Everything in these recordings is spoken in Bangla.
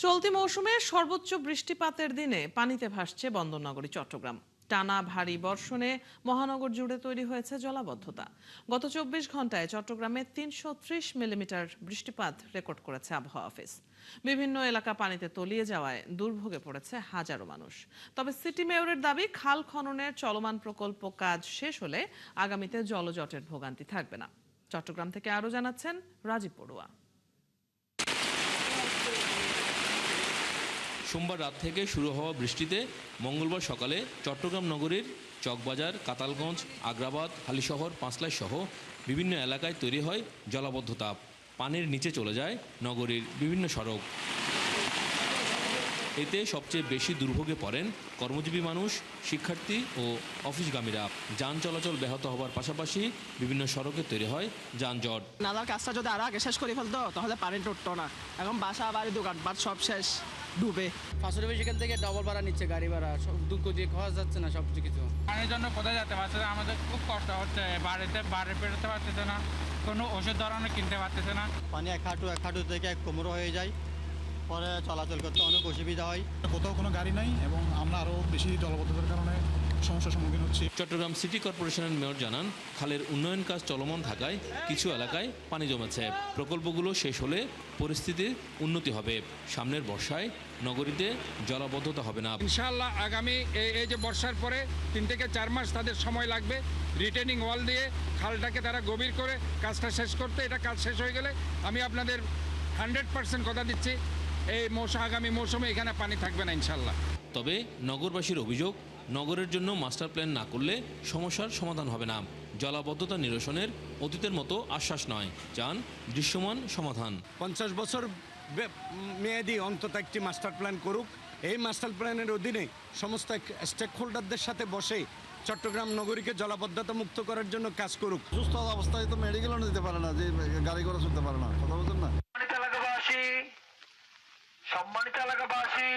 চলতি মৌসুমে সর্বোচ্চ বৃষ্টিপাতের দিনে পানিতে ভাসছে বন্দরনগরী চট্টগ্রাম। টানা ভারী বর্ষণে মহানগর জুড়ে তৈরি হয়েছে জলাবদ্ধতা। গত ২৪ ঘন্টায় চট্টগ্রামে ৩৩০ মিলিমিটার বৃষ্টিপাত রেকর্ড করেছে আবহাওয়া অফিস। বিভিন্ন এলাকা পানিতে তলিয়ে যাওয়ায় দুর্ভোগে পড়েছে হাজারো মানুষ। তবে সিটি মেয়রের দাবি, খাল খননের চলমান প্রকল্প কাজ শেষ হলে আগামীতে জলজটের ভোগান্তি থাকবে না। চট্টগ্রাম থেকে আরও জানাচ্ছেন রাজীব পড়ুয়া। সোমবার রাত থেকে শুরু হওয়া বৃষ্টিতে মঙ্গলবার সকালে চট্টগ্রাম নগরীর চকবাজার, কাতালগঞ্জ, আগ্রাবাদ, হালিশহর, পাঁচলাই সহ বিভিন্ন এলাকায় তৈরি হয় জলাবদ্ধতা। পানির নিচে চলে যায় নগরীর বিভিন্ন সড়ক। এতে সবচেয়ে বেশি দুর্ভোগে পড়েন কর্মজীবী মানুষ, শিক্ষার্থী ও অফিসগামীরা। যান চলাচল ব্যাহত হওয়ার পাশাপাশি বিভিন্ন সড়কে তৈরি হয় যানজট। নালার কাজটা যদি আরো আগে শেষ করে ফেলতো তাহলে পানি টুটতো না। এখন বাসা বাড়ি দোকানপাট সব শেষ, ডুবে। 500 সেখান থেকে ডবল ভাড়া নিচ্ছে, গাড়ি ভাড়া সব দুঃখ দিয়ে খাওয়া যাচ্ছে না, সব কিছু। পানির জন্য কোথায় যেতে পারছে না, আমাদের খুব কষ্ট হচ্ছে। বাড়ি বেরোতে পারতেছে না, কোনো ওষুধ ধরনের কিনতে পারতেছে না। পানি এক হাঁটু থেকে এক কোমর হয়ে যায়, পরে চলাচল করতে অনেক অসুবিধা হয়। কোথাও কোনো গাড়ি নাই এবং আমরা আরও বেশি জলবদ্ধতার কারণে সমস্যার সম্মুখীন হচ্ছি। চট্টগ্রাম সিটি কর্পোরেশনের মেয়র জানান, খালের উন্নয়ন কাজ চলমান থাকায় কিছু এলাকায় পানি জমেছে। প্রকল্পগুলো শেষ হলে পরিস্থিতির উন্নতি হবে। সামনের বর্ষায় নগরীতে জলাবদ্ধতা হবে না। ইনশাআল্লাহ আগামী এই যে বর্ষার পরে 3 থেকে 4 মাস তাদের সময় লাগবে রিটেনিং ওয়াল দিয়ে খালটাকে তারা গভীর করে কাজটা শেষ করতে। এটা কাজ শেষ হয়ে গেলে আমি আপনাদের 100% কথা দিচ্ছি, এই আগামী মৌসুমে এখানে পানি থাকবে না ইনশাআল্লাহ। তবে নগরবাসীর অভিযোগ, নগরের জন্য মাস্টার প্ল্যান না করলে সমস্যার সমাধান হবে না। জলাবদ্ধতা নিরসনের অতীতের মতো আশ্বাস নয়, চান দৃশ্যমান সমাধান। 50 বছর মেয়াদি অন্তত একটি মাস্টার প্ল্যান করুক। এই মাস্টার প্ল্যানের অধীনে সমস্ত স্টেক হোল্ডারদের সাথে বসে চট্টগ্রাম নগরীকে জলাবদ্ধতা মুক্ত করার জন্য কাজ করুক। সুস্থ অবস্থায় তো মেডিকেলও নিতে পারে না, যে গাড়ি ঘোড়া চলতে পারে না, কথা বলছেন না। সম্মানিত এলাকাবাসী,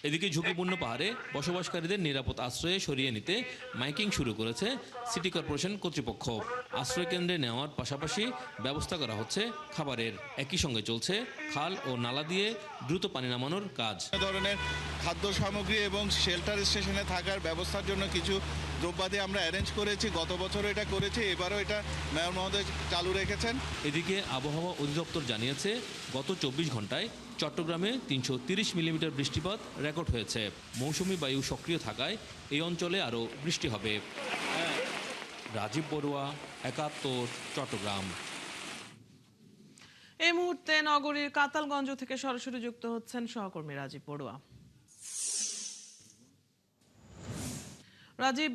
এদিকে ঝুঁকিপূর্ণ পাহাড়ে বসবাসকারীদের নিরাপদ আশ্রয়ে সরিয়ে নিতে মাইকিং শুরু করেছে সিটি কর্পোরেশন কর্তৃপক্ষ। আশ্রয় কেন্দ্রে নেওয়ার পাশাপাশি ব্যবস্থা করা হচ্ছে খাবারের। একই সঙ্গে চলছে খাল ও নালা দিয়ে দ্রুত পানি নামানোর কাজ। ধরনের খাদ্য সামগ্রী এবং শেল্টার স্টেশনে থাকার ব্যবস্থার জন্য কিছু দ্রব্যাদি আমরা অ্যারেঞ্জ করেছি। গত বছরও এটা করেছি, এবারও এটা মেয়র মহোদয় চালু রেখেছেন। এদিকে আবহাওয়া অধিদপ্তর জানিয়েছে, গত 24 ঘন্টায় চট্টগ্রামে 330 মিলিমিটার বৃষ্টিপাত রেকর্ড হয়েছে। মৌসুমি বায়ু সক্রিয় থাকায় এই অঞ্চলে আরও বৃষ্টি হবে। রাজীব বড়ুয়া, ৭১, চট্টগ্রাম। এই মুহূর্তে নগরীর কাতালগঞ্জ থেকে সরাসরি যুক্ত হচ্ছেন সহকর্মী রাজীব বড়ুয়া। রাজীব,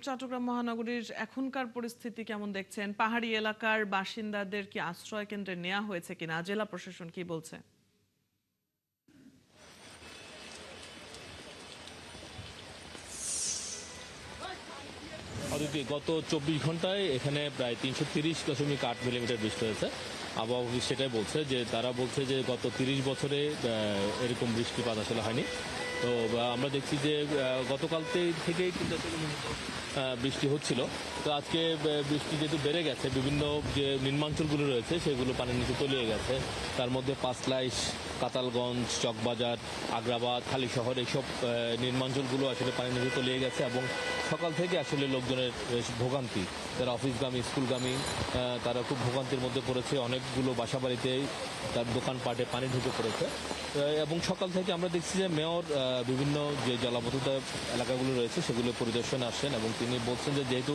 চট্টগ্রাম মহানগরীর এখনকার পরিস্থিতি কেমন দেখছেন? পাহাড়ি এলাকার বাসিন্দাদের কি আশ্রয় কেন্দ্রে নেওয়া হয়েছে কিনা? জেলা প্রশাসন কি বলছে? গত 24 ঘন্টায় এখানে প্রায় 330.8 মিলিমিটার বৃষ্টি হয়েছে। আবহাওয়া অফিস সেটাই বলছে, যে তারা বলছে যে গত 30 বছরে এরকম বৃষ্টিপাত আসলে হয়নি। তো আমরা দেখছি যে গতকাল থেকেই কিন্তু বৃষ্টি হচ্ছিল। তো আজকে বৃষ্টি যেহেতু বেড়ে গেছে, বিভিন্ন যে নিম্নাঞ্চলগুলো রয়েছে সেগুলো পানির নিচে তলিয়ে গেছে। তার মধ্যে পাঁচলাই, কাতালগঞ্জ, চকবাজার, আগ্রাবাদ, হালিশহর, এইসব নিম্নাঞ্চলগুলো আসলে পানির নিচে তলিয়ে গেছে এবং সকাল থেকে আসলে লোকজনের ভোগান্তি, যারা অফিসগামী, স্কুলগামী, তারা খুব ভোগান্তির মধ্যে পড়েছে। অনেকগুলো বাসাবাড়িতে, তার দোকানপাটে পানি ঢুকে পড়েছে। এবং সকাল থেকে আমরা দেখছি যে মেয়র বিভিন্ন যে জলাবদ্ধতা এলাকাগুলো রয়েছে সেগুলো পরিদর্শনে আসছেন এবং তিনি বলছেন যে যেহেতু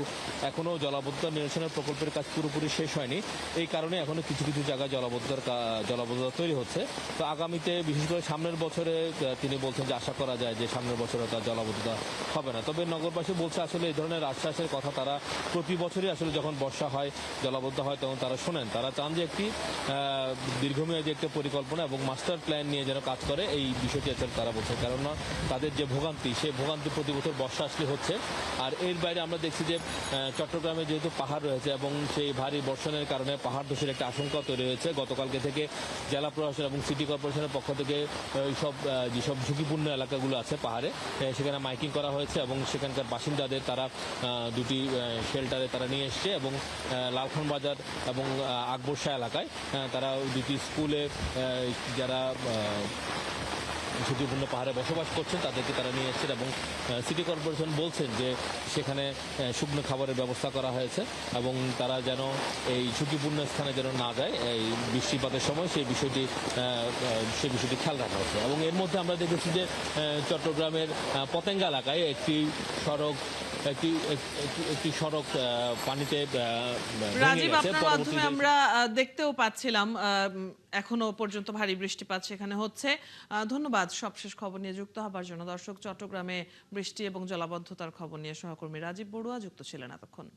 এখনও জলাবদ্ধতা নিরসনের প্রকল্পের কাজ পুরোপুরি শেষ হয়নি, এই কারণে এখনও কিছু কিছু জায়গায় জলাবদ্ধতা তৈরি হচ্ছে। তো আগামীতে, বিশেষ করে সামনের বছরে তিনি বলছেন যে আশা করা যায় যে সামনের বছরে তার জলাবদ্ধতা হবে না। তবে নগরবাসী বলছে আসলে এই ধরনের আশ্বাসের কথা তারা প্রতি বছরই আসলে যখন বর্ষা হয়, জলাবদ্ধ হয়, তখন তারা শোনেন। তারা চান যে একটি দীর্ঘমেয়াদী একটা পরিকল্পনা এবং মাস্টার প্ল্যান নিয়ে যেন কাজ করে, এই বিষয়টি তারা বলছে। কারণ তাদের যে ভোগান্তি, সেই ভোগান্তি প্রতি বছর বর্ষা আসলে হচ্ছে। আর এর বাইরে আমরা দেখছি যে চট্টগ্রামে যেহেতু পাহাড় রয়েছে এবং সেই ভারী বর্ষণের কারণে পাহাড় ধসের একটা আশঙ্কা তৈরি হয়েছে। গতকালকে থেকে জেলা প্রশাসন এবং সিটি কর্পোরেশনের পক্ষ থেকে এইসব যেসব ঝুঁকিপূর্ণ এলাকাগুলো আছে পাহাড়ে, সেখানে মাইকিং করা হয়েছে এবং সেখানকার বাসিন্দাদের তারা দুটি শেল্টারে তারা নিয়ে এসছে এবং লালখান বাজার এবং আকবর শাহ এলাকায় তারা দুটি স্কুলে যারা ঝুঁকিপূর্ণ পাহাড়ে বসবাস করছেন তাদেরকে তারা নিয়ে এসেছেন এবং সিটি কর্পোরেশন বলছেন যে সেখানে শুকনো খাবারের ব্যবস্থা করা হয়েছে এবং তারা যেন এই ঝুঁকিপূর্ণ স্থানে যেন না যায় এই বৃষ্টিপাতের সময় সেই বিষয়টি খেয়াল রাখা হচ্ছে। এবং এর মধ্যে আমরা দেখেছি যে চট্টগ্রামের পতেঙ্গা এলাকায় একটি সড়ক পানিতে ভেঙে রাজীব, গেছে। আপনার মাধ্যমে আমরা দেখতেও পাচ্ছিলাম এখনো পর্যন্ত ভারী বৃষ্টিপাত সেখানে হচ্ছে। ধন্যবাদ সবশেষ খবর নিয়ে যুক্ত হবার জন্য। দর্শক, চট্টগ্রামে বৃষ্টি এবং জলাবদ্ধতার খবর নিয়ে সহকর্মী রাজীব বড়ুয়া যুক্ত ছিলেন এতক্ষণ।